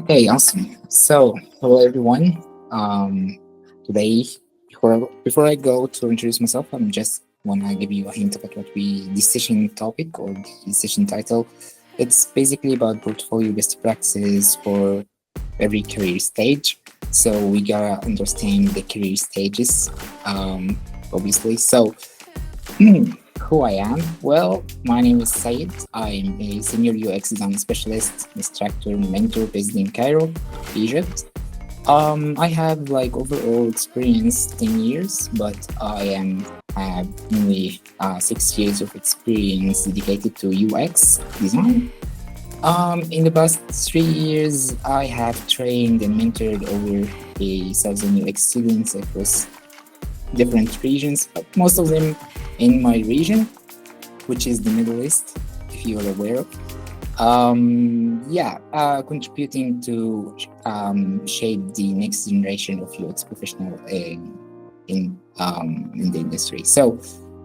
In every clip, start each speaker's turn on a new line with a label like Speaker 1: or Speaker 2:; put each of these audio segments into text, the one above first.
Speaker 1: Okay, awesome. So, hello everyone. Today, before I go to introduce myself, I'm just wanna give you a hint about what we the session topic or the session title. It's basically about portfolio best practices for every career stage. So we gotta understand the career stages, obviously. So who I am? Well, my name is Sayed. I'm a senior UX design specialist, instructor, and mentor based in Cairo, Egypt. I have like overall experience 10 years, but I am have only 6 years of experience dedicated to UX design. In the past 3 years, I have trained and mentored over a thousand UX students across different regions, but most of them in my region, which is the Middle East, if you are aware of. Contributing to shape the next generation of UX professional in the industry. So,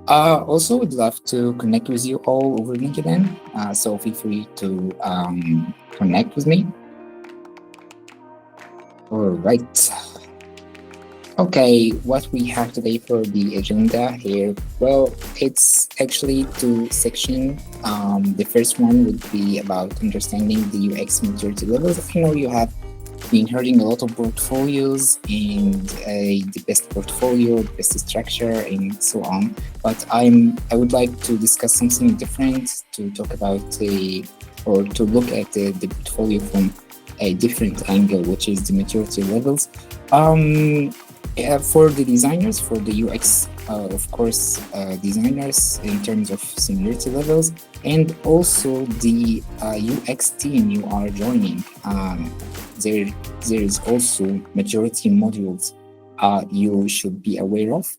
Speaker 1: also would love to connect with you all over LinkedIn. So feel free to connect with me. All right. Okay, what we have today for the agenda here? Well, it's actually two sections. The first one would be about understanding the UX maturity levels. I know you have been hearing a lot of portfolios and the best portfolio, the best structure, and so on. But I would like to discuss something different to talk about or to look at the portfolio from a different angle, which is the maturity levels. Um, for the designers, for the UX, of course, designers in terms of seniority levels, and also the UX team you are joining. There, there is also maturity modules you should be aware of.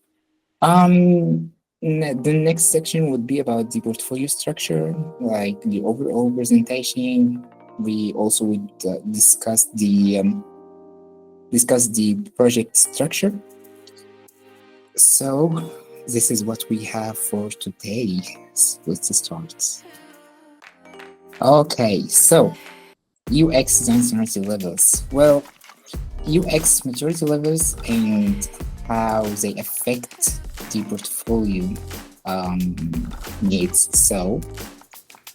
Speaker 1: The next section would be about the portfolio structure, like the overall presentation. We also would discuss the project structure. So this is what we have for today. Let's start. Okay, so UX design maturity levels. Well, UX maturity levels and how they affect the portfolio um, needs. So,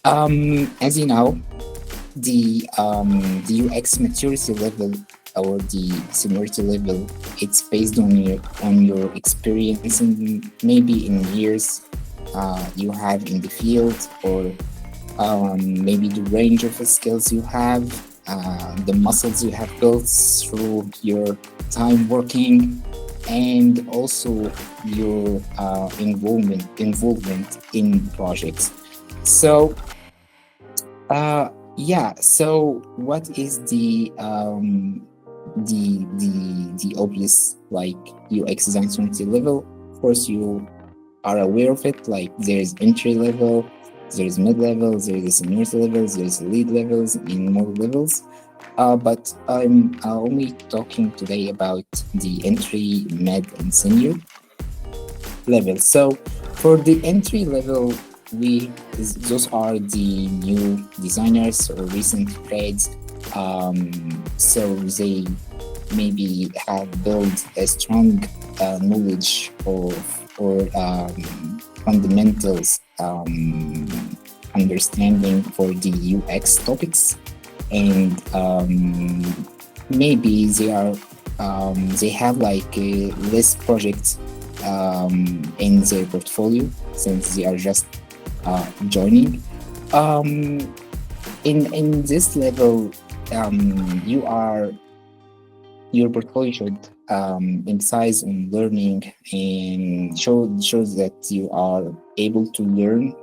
Speaker 1: as you know, the UX maturity level or the seniority level, it's based on your experience and maybe in years you have in the field, or maybe the range of skills you have, the muscles you have built through your time working, and also your involvement in projects. So so what is the obvious like UX design maturity level? Of course, you are aware of it. Like there's entry level, there's mid levels, there's seniority levels, there's lead levels, and more levels. But I'm only talking today about the entry, mid, and senior level. So for the entry level, those are the new designers or recent grades. So they maybe have built a strong knowledge of or fundamentals understanding for the UX topics, and maybe they have like less projects in their portfolio since they are just joining. Um, in this level, you are your portfolio should emphasize on learning and shows that you are able to learn,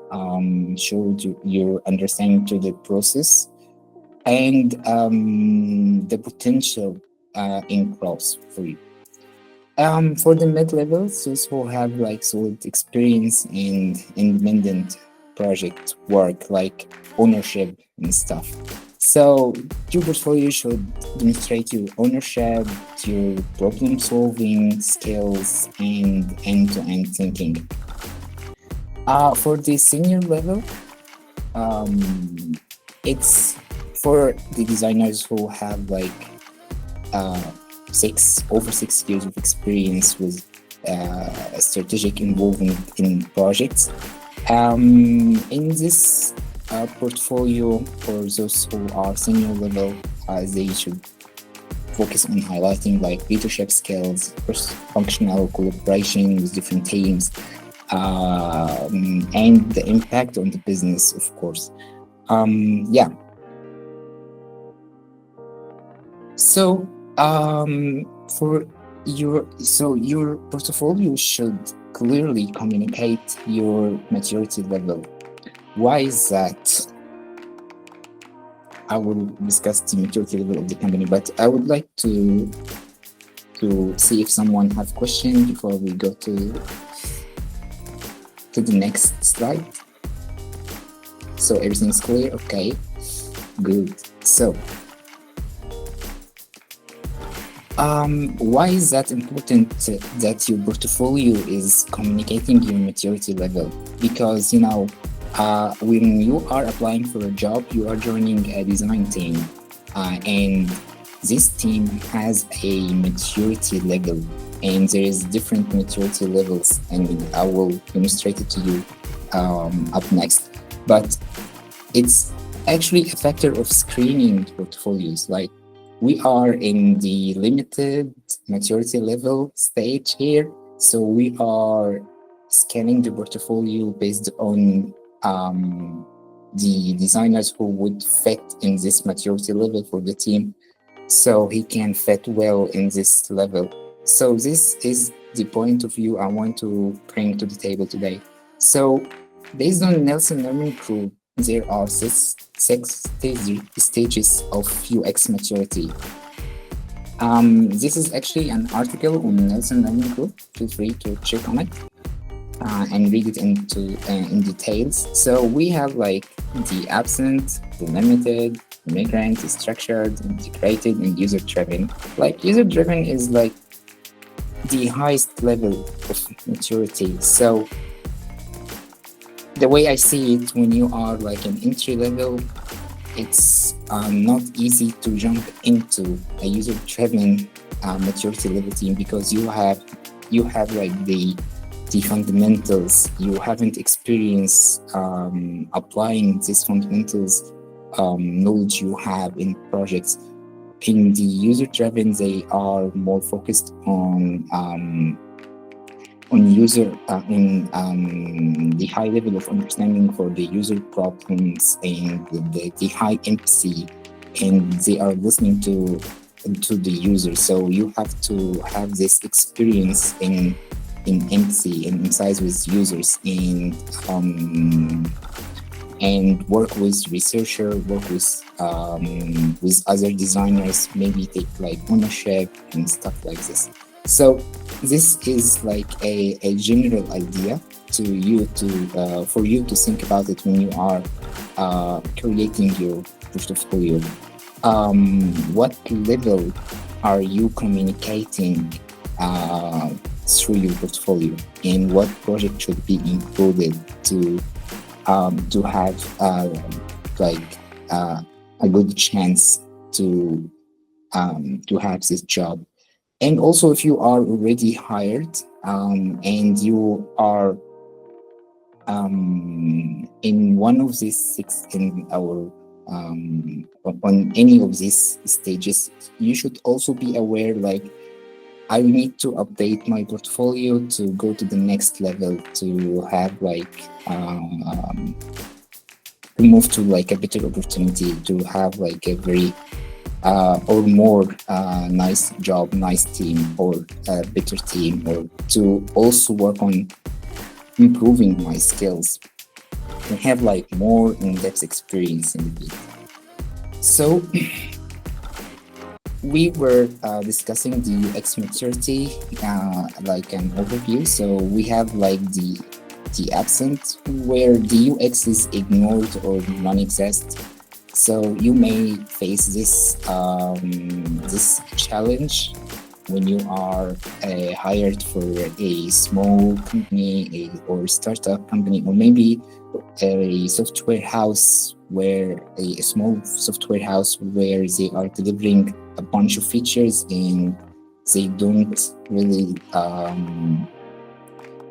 Speaker 1: shows your understanding to the process, and the potential in growth for you. For the mid levels, those who have like solid experience in independent project work, like ownership and stuff. So your portfolio should demonstrate your ownership, your problem solving skills, and end-to-end thinking. For the senior level, um, it's for the designers who have like uh, over 6 years of experience with strategic involvement in projects. In this portfolio, for those who are senior level, they should focus on highlighting like leadership skills, functional collaboration with different teams, and the impact on the business, of course. Yeah. So, for your portfolio should clearly communicate your maturity level. Why is that? I will discuss the maturity level of the company, but I would like to see if someone have question before we go to the next slide. So everything's clear. Okay, good. So why is that important that your portfolio is communicating your maturity level? Because when you are applying for a job, you are joining a design team, and this team has a maturity level, and there is different maturity levels, and I will demonstrate it to you up next. But it's actually a factor of screening portfolios. Like, we are in the limited maturity level stage here, so we are scanning the portfolio based on the designers who would fit in this maturity level for the team, so he can fit well in this level. So this is the point of view I want to bring to the table today. So based on Nelson Learning Group, there are six stages of UX maturity. This is actually an article on Nelson Learning Group. Feel free to check on it and read it in details. So we have like the absent, the limited, migrant, structured, integrated, and user-driven. Like, user-driven is like the highest level of maturity. So the way I see it, when you are like an entry level, it's not easy to jump into a user-driven maturity level team, because you have like the fundamentals. You haven't experienced applying these fundamentals knowledge you have in projects. In the user-driven, they are more focused on user in the high level of understanding for the user problems and the high empathy, and they are listening to the user. So you have to have this experience in empathy and insights with users, and work with researcher, work with other designers, maybe take like ownership and stuff like this. So this is like a general idea for you to think about it when you are creating your portfolio. What level are you communicating through your portfolio, and what project should be included to have a good chance to have this job? And also, if you are already hired and you are in one of these six in our on any of these stages, you should also be aware, like, I need to update my portfolio to go to the next level, to have like to move to like a better opportunity, to have like a very or more nice job, nice team, or a better team, or to also work on improving my skills and have like more in-depth experience in the field. So we were discussing the UX maturity, like an overview. So we have like the absent, where the UX is ignored or non-exist. So you may face this this challenge when you are hired for a small company or startup company, or maybe a software house where a small software house where they are delivering a bunch of features and they don't really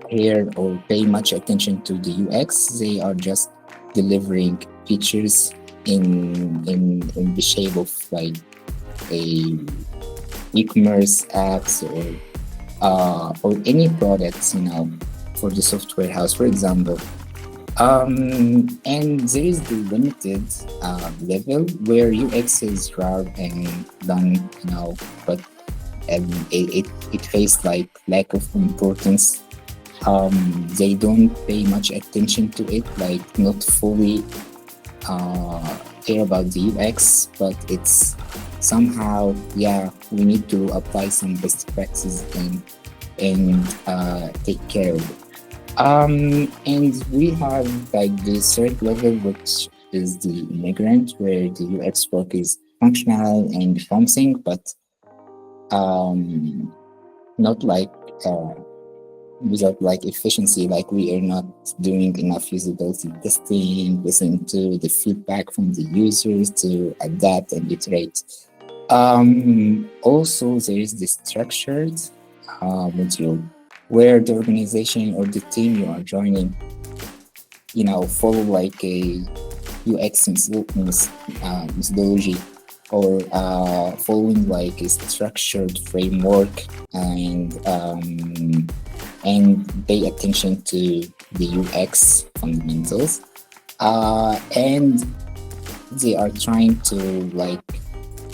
Speaker 1: care or pay much attention to the UX. They are just delivering features in the shape of like a e-commerce apps or any products, for the software house, for example. And there is the limited level where UX is rare and done, but it faced like lack of importance. They don't pay much attention to it, like not fully care about the UX, but it's somehow, yeah, we need to apply some best practices and take care of it. And we have like the third level, which is the immigrant, where the UX work is functional and promising, but um, not like without like efficiency. Like we are not doing enough usability testing, listening to the feedback from the users to adapt and iterate. Also, there is the structured module where the organization or the team you are joining, follow like a UX methodology or following like a structured framework and pay attention to the UX fundamentals. And they are trying to like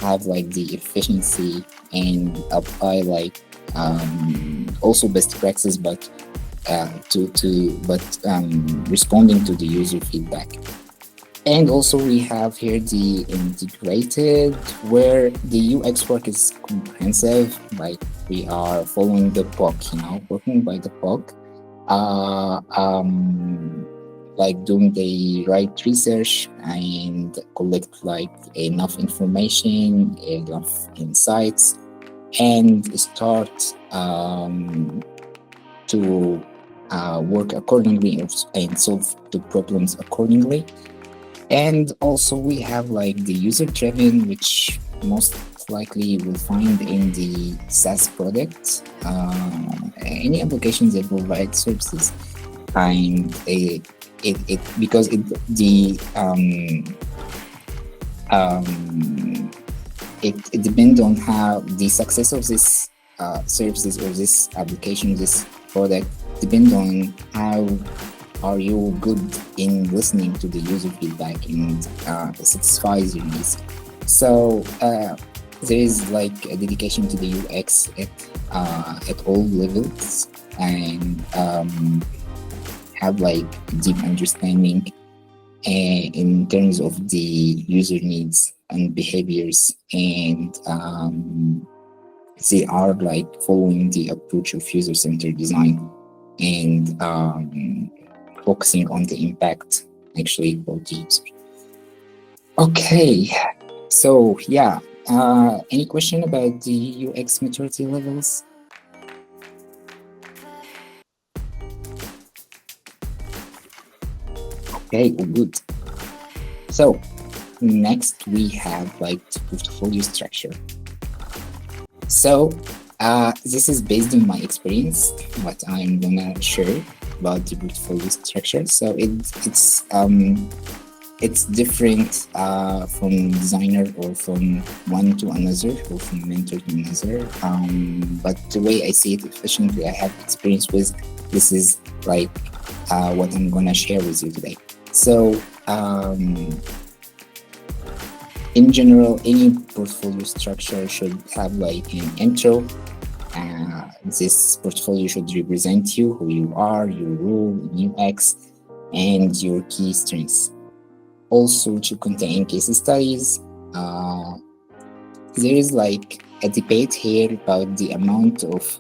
Speaker 1: have like the efficiency and apply like also best practices, but responding to the user feedback. And also we have here the integrated, where the UX work is comprehensive, like we are following the POC, working by the POC, like doing the right research and collect like enough information, enough insights, and start to work accordingly and solve the problems accordingly. And also we have like the user driven, which most likely you will find in the SaaS product, any applications that provide services, and it because it depends on how the success of this services or this application, this product, depends on how are you good in listening to the user feedback and satisfies your needs. So there is like a dedication to the UX at all levels, and have like deep understanding in terms of the user needs and behaviors, and they are like following the approach of user-centered design and focusing on the impact actually for the user. Okay, so yeah, any question about the UX maturity levels? Okay, good. So next we have like the portfolio structure. So this is based on my experience, what I'm gonna share about the portfolio structure. So it's different from designer or from one to another or from mentor to another. But the way I see it efficiently, I have experience with, this is like what I'm gonna share with you today. So in general, any portfolio structure should have like an intro. This portfolio should represent you, who you are, your role in UX, and your key strengths. Also to contain case studies. There is like a debate here about the amount of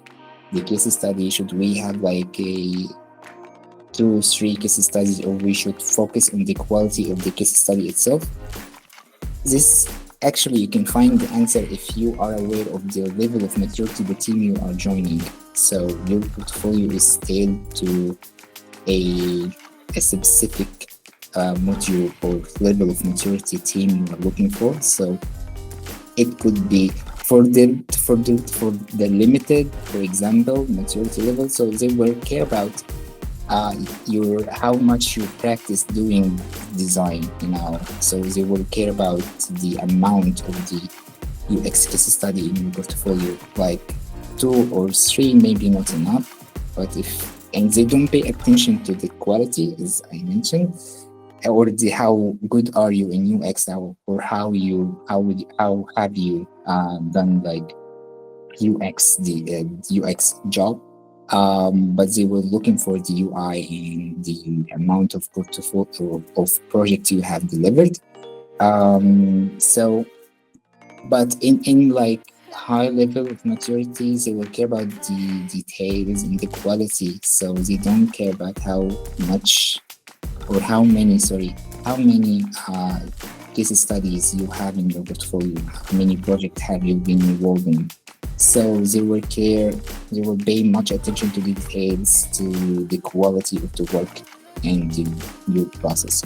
Speaker 1: the case study. Should we have like a 2-3 case studies, or we should focus on the quality of the case study itself? This Actually, you can find the answer if you are aware of the level of maturity the team you are joining. So your portfolio is tailored to a, a specific module or level of maturity team you are looking for. So it could be for the limited, for example, maturity level. So they will care about your how much you practice doing design. So they will care about the amount of the UX case study in your portfolio, like two or three, maybe not enough. But if and they don't pay attention to the quality, as I mentioned, or the how good are you in UX, or how have you done like UX job. But they were looking for the UI and the amount of portfolio of projects you have delivered. So, but in like high level of maturity, they will care about the details and the quality. So they don't care about how much or how many case studies you have in your portfolio, how many projects have you been involved in. So they will pay much attention to the details, to the quality of the work and your process.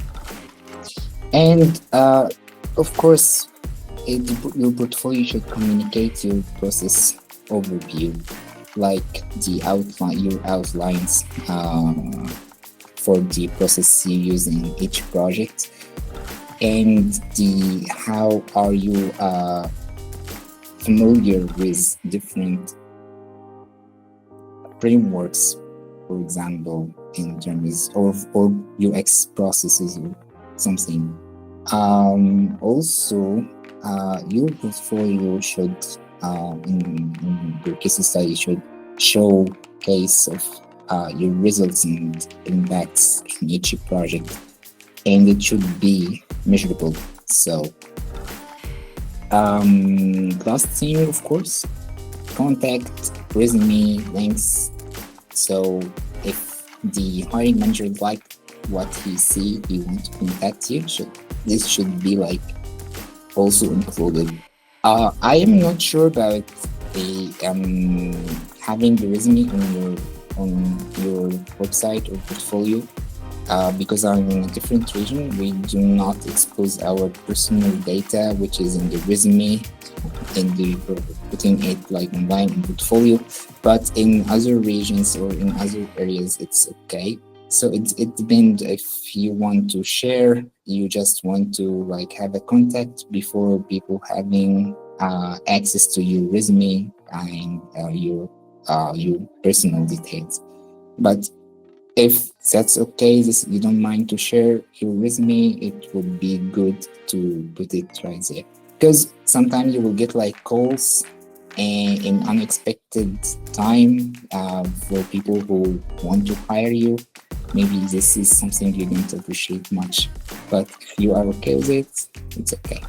Speaker 1: And of course, your portfolio should communicate your process overview, like your outlines for the process you use in each project, and the how are you familiar with different frameworks, for example, in terms of or UX processes or something. Also, your portfolio should, in your case study, should show case of your results and impacts in each project, and it should be measurable. So, last thing, of course, contact, resume, links. So, if the hiring manager liked what he wants to contact you, this should be like also included. I am not sure about the having the resume on your website or portfolio, because I'm in a different region. We do not expose our personal data, which is in the resume, in the putting it like online in portfolio. But in other regions or in other areas, it's okay. So it depends if you want to share. You just want to like have a contact before people having access to your resume and your personal details. But if that's okay, you don't mind to share your resume, it would be good to put it right there. Because sometimes you will get like calls and in unexpected time for people who want to hire you. Maybe this is something you don't appreciate much, but if you are okay with it, it's okay.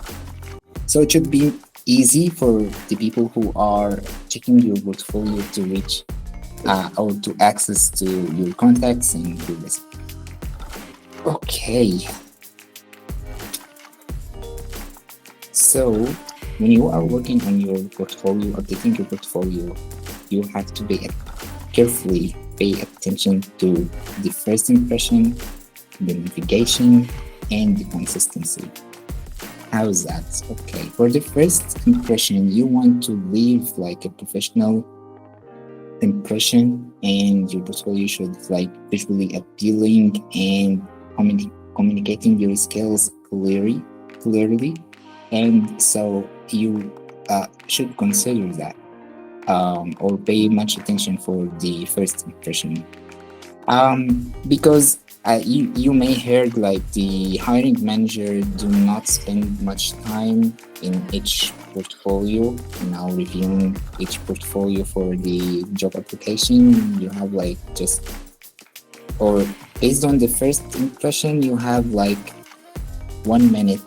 Speaker 1: So it should be easy for the people who are checking your portfolio to reach or to access to your contacts and your resume. Okay. So when you are working on your portfolio, updating your portfolio, you have to carefully pay attention to the first impression, the navigation, and the consistency. How is that? Okay. For the first impression, you want to leave like a professional impression, and your portfolio should like visually appealing and communicating your skills clearly. And so you should consider that, or pay much attention for the first impression, because you may heard like the hiring manager do not spend much time in each portfolio, reviewing each portfolio for the job application. You have like just, or based on the first impression, you have like 1 minute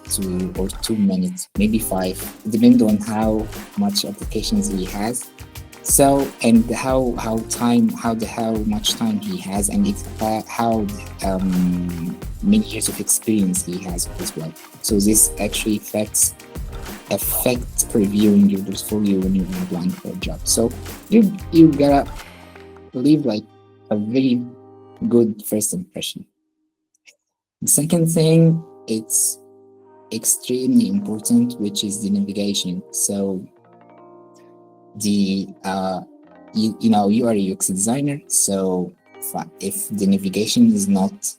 Speaker 1: or 2 minutes, maybe 5, depending on how much applications he has. So, and how much time he has, and how many years of experience he has as well. So this actually affects affect reviewing your portfolio when you're applying for a job. So you gotta leave like a very good first impression. The second thing, it's extremely important, which is the navigation. So the you know, you are a UX designer, so if the navigation is not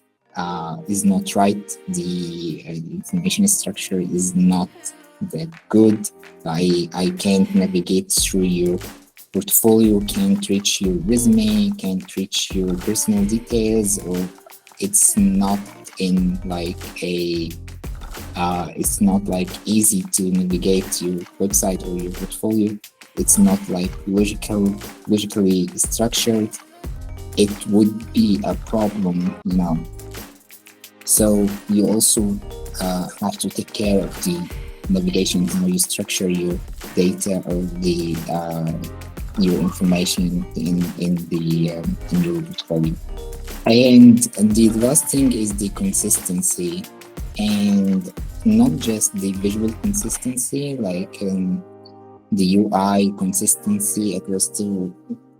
Speaker 1: right, the information structure is not that good. I can't navigate through your portfolio, can't reach your resume, can't reach your personal details, or it's not in like a it's not like easy to navigate your website or your portfolio. It's not like logically structured. It would be a problem, you know. So you also have to take care of the navigation, how you structure your data or the your information in your portfolio. And the last thing is the consistency, and not just the visual consistency, like the UI consistency across the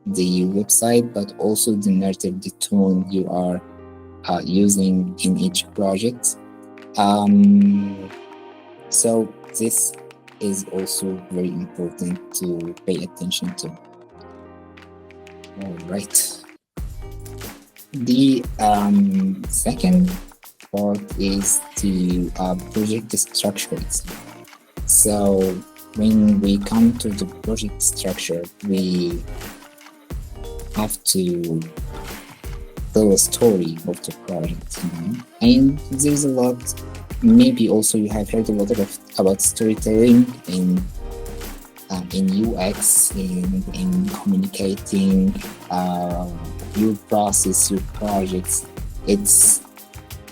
Speaker 1: website, but also the narrative, the tone you are using in each project. So this is also very important to pay attention to. All right. The second part is the project structure. So when we come to the project structure, we have to tell a story of the project, you know? And there's a lot. Maybe also you have heard a lot about storytelling in UX, in communicating your process, your projects. It's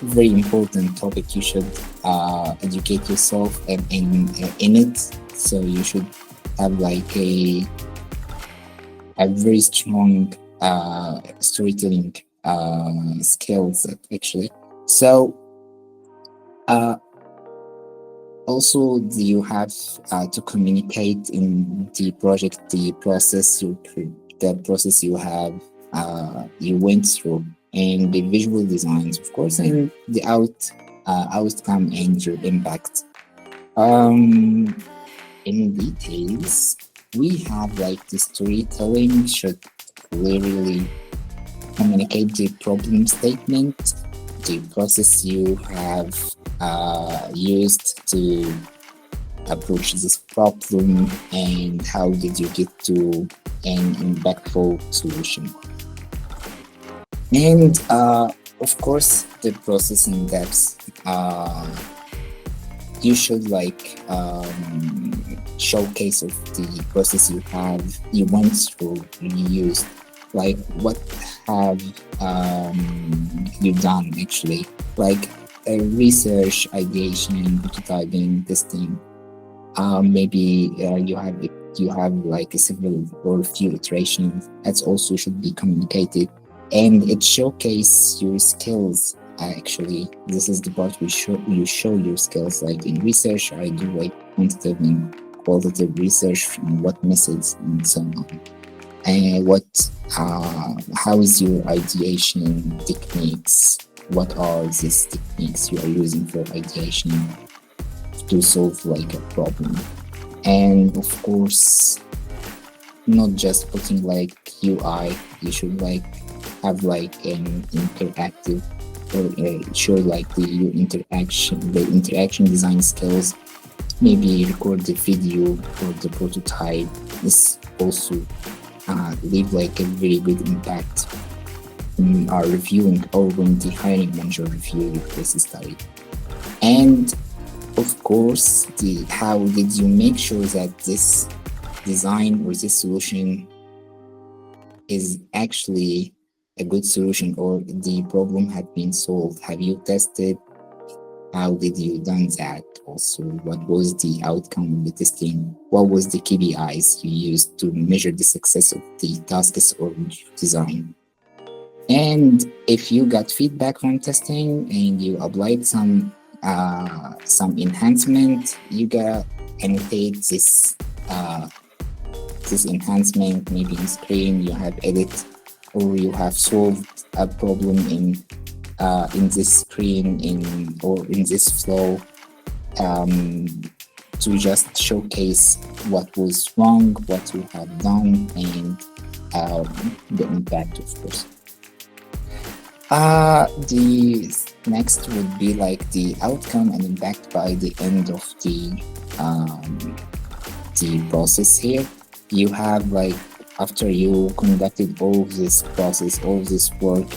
Speaker 1: a very important topic. You should educate yourself in it. So you should have like a very strong storytelling skills actually. So also you have to communicate in the project the process you have you went through, and the visual designs, of course, and the outcome and your impact. In details, we have like the storytelling should clearly communicate the problem statement, the process you have used to approach this problem, and how did you get to an impactful solution. And of course, the process in depth. You should like showcase of the process you went through, you used, like what have you done actually, like research, ideation, prototyping, testing. Maybe you have like a several or a few iterations. That also should be communicated, and it showcase your skills. Actually, this is the part you show your skills. Like in research, I do like quantitative and qualitative research, and what methods and so on. And how is your ideation techniques? What are these techniques you are using for ideation to solve like a problem? And of course, not just putting like UI, you should like have like an interactive or show like the interaction design skills. Maybe record the video for the prototype. This also leave like a very good impact when are reviewing or when the hiring manager review your case study. And of course, how did you make sure that this design or this solution is actually a good solution, or the problem had been solved? Have you tested? How did you done that? Also, what was the outcome of the testing? What was the KPIs you used to measure the success of the tasks or design? And if you got feedback from testing and you applied some enhancement, you annotate this enhancement. Maybe in screen you have edit, or you have solved a problem in this screen or in this flow, um, to just showcase what was wrong, what you have done, and the impact, of course. The next would be like the outcome and impact by the end of the process here. You have like, after you conducted all this process, all this work,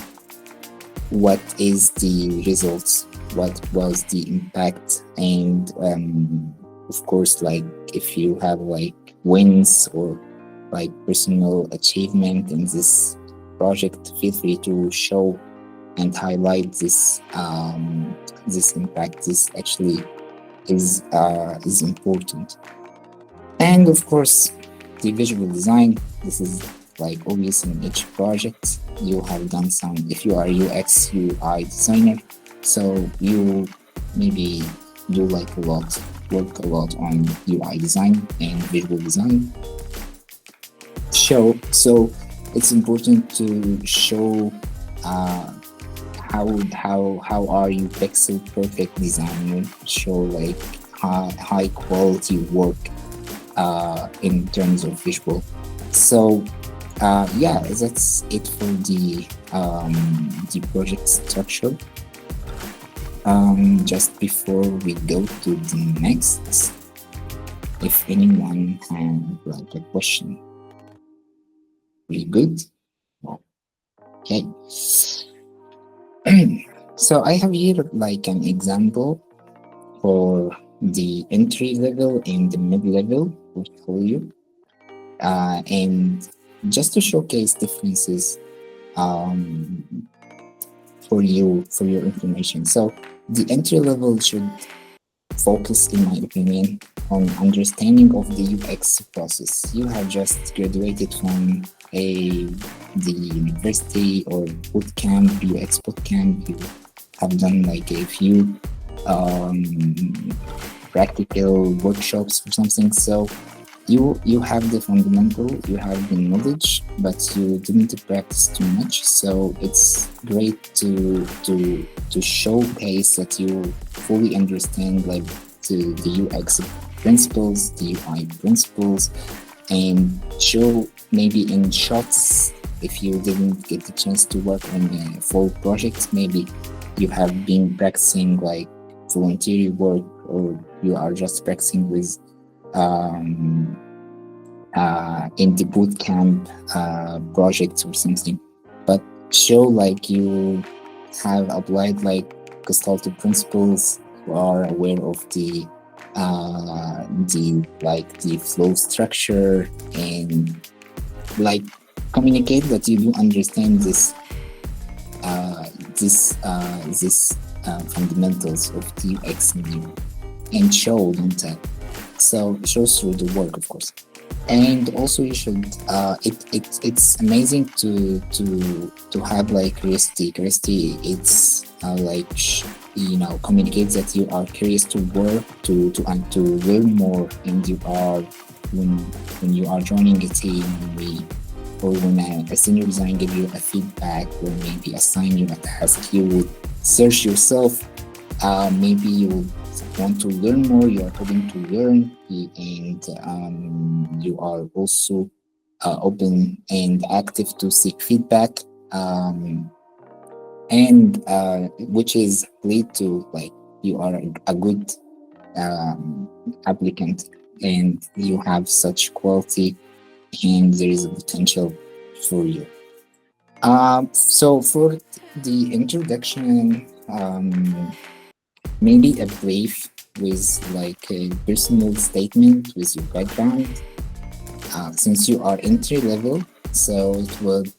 Speaker 1: what is the results? What was the impact? And of course, like if you have like wins or like personal achievement in this project, feel free to show and highlight this impact. This actually is important. And of course, the visual design. This is like obvious in each project. You have done some, if you are UX UI designer, so you maybe do like work a lot on UI design and visual design. So it's important to show uh, how are you pixel perfect designer, show like high quality work in terms of visual. So yeah, that's it for the project structure. Just before we go to the next, if anyone has like a question, we good? Okay. So I have here like an example for the entry level and the mid level portfolio, and just to showcase differences um, for your information. So the entry level should focus, in my opinion, on understanding of the UX process. You have just graduated from the university or bootcamp, UX bootcamp. You have done like a few practical workshops or something. So you have the fundamental, you have the knowledge, but you didn't practice too much. So it's great to showcase that you fully understand like the UX principles, the UI principles, and show maybe in shots. If you didn't get the chance to work on a full project, maybe you have been practicing like voluntary work, or you are just practicing with in the bootcamp projects or something, but show like you have applied like consultative principles, you are aware of the flow structure, and like communicate that you do understand this fundamentals of the UX and show them that. So it shows through the work, of course. And also you should it's amazing to have like curiosity. It's like communicates that you are curious to work to learn more, and you are when you are joining a team, or when a senior design give you a feedback, or maybe assign you a task, you would search yourself. Maybe you would want to learn more, you are hoping to learn, and you are also open and active to seek feedback, and which is lead to like you are a good applicant, and you have such quality, and there is a potential for you. So for the introduction, maybe a brief with like a personal statement with your background, since you are entry level, so it would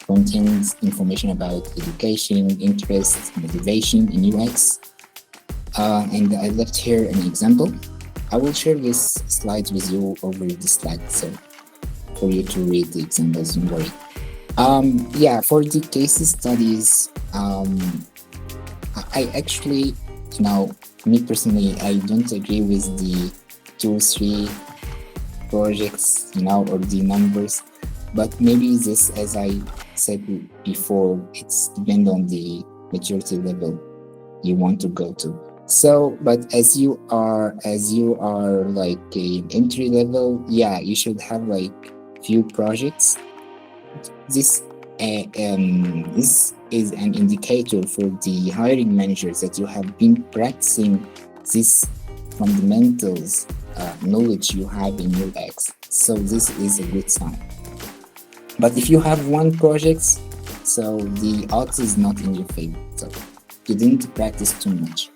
Speaker 1: contains information about education, interest, motivation in UX, and I left here an example. I will share this slides with you over the slide, so for you to read the examples, don't worry. Yeah, for the case studies, I actually Now, me personally, I don't agree with the 2 3 projects, or the numbers, but maybe this, as I said before, it's depend on the maturity level you want to go to. So, but as you are like an entry level, yeah, you should have like few projects. This is an indicator for the hiring managers that you have been practicing this fundamentals knowledge you have in UX. So this is a good sign. But if you have one project, so the odds is not in your favor. So you didn't practice too much.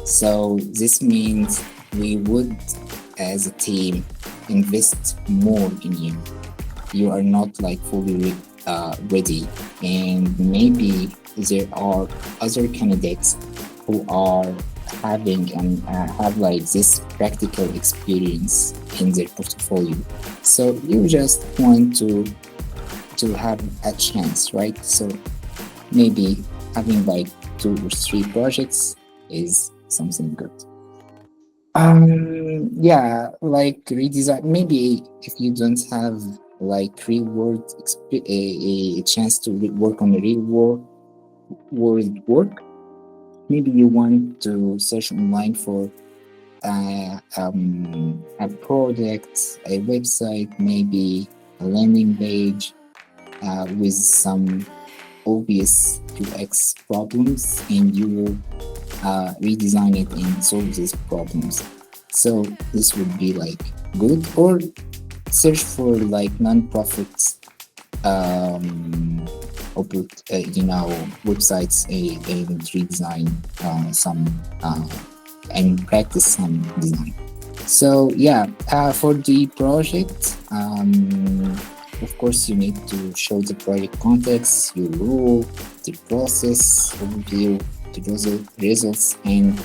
Speaker 1: So this means we would, as a team, invest more in you. You are not like fully ready, and maybe there are other candidates who are having and have like this practical experience in their portfolio. So you just want to have a chance, right? So maybe having like 2 or 3 projects is something good. Yeah, like redesign. Maybe if you don't have like real world a chance to work on a real world work, maybe you want to search online for a product, a website, maybe a landing page with some obvious UX problems, and you will redesign it and solve these problems. So this would be like good. Or search for like non-profit websites and redesign some and practice some design. So yeah, for the project, of course you need to show the project context, your role, the process overview, the results, and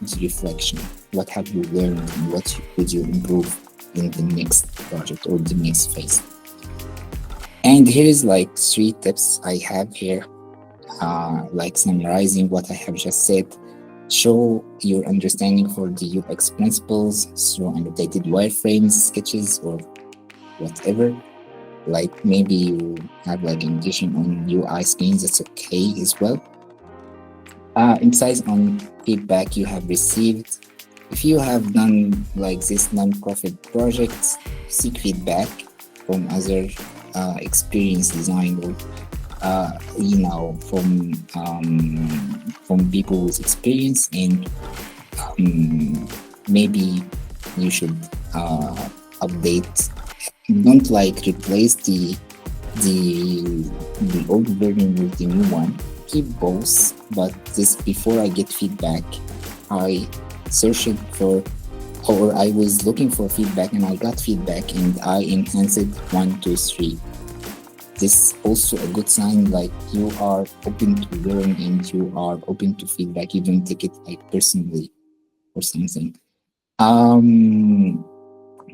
Speaker 1: the reflection. What have you learned and what could you improve in the next project or the next phase? And here is like 3 tips I have here, like summarizing what I have just said. Show your understanding for the UX principles through annotated wireframes, sketches, or whatever. Like maybe you have like an edition on UI screens, that's okay as well. Emphasize on feedback you have received. If you have done like this non-profit projects, seek feedback from other experienced design, or from people with experience, and maybe you should update. Don't like replace the old version with the new one. Keep both, but this before I get feedback, I searched for, or I was looking for feedback and I got feedback and I enhanced it 1, 2, 3. This also a good sign, like you are open to learn and you are open to feedback. You don't take it like personally or something.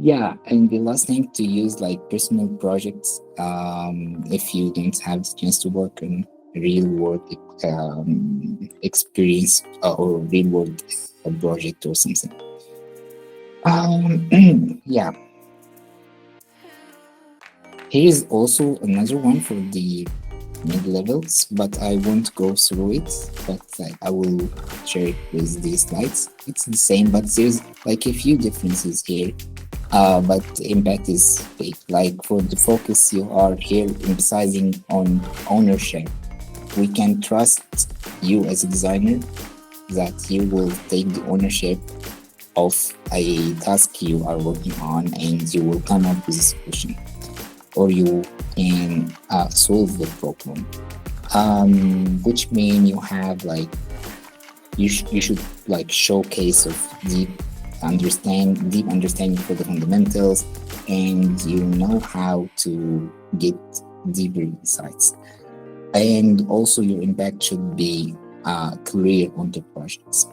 Speaker 1: Yeah, and the last thing, to use like personal projects if you don't have the chance to work in real world experience or real world project or something. Yeah, here is also another one for the mid levels, but I won't go through it, but I will share it with these slides. It's the same, but there's like a few differences here. But the impact is big. Like for the focus, you are here emphasizing on ownership. We can trust you as a designer that you will take the ownership of a task you are working on, and you will come up with a solution, or you can solve the problem. Which mean you have like you should like showcase of deep understanding for the fundamentals, and you know how to get deeper insights. And also your impact should be clear on the projects.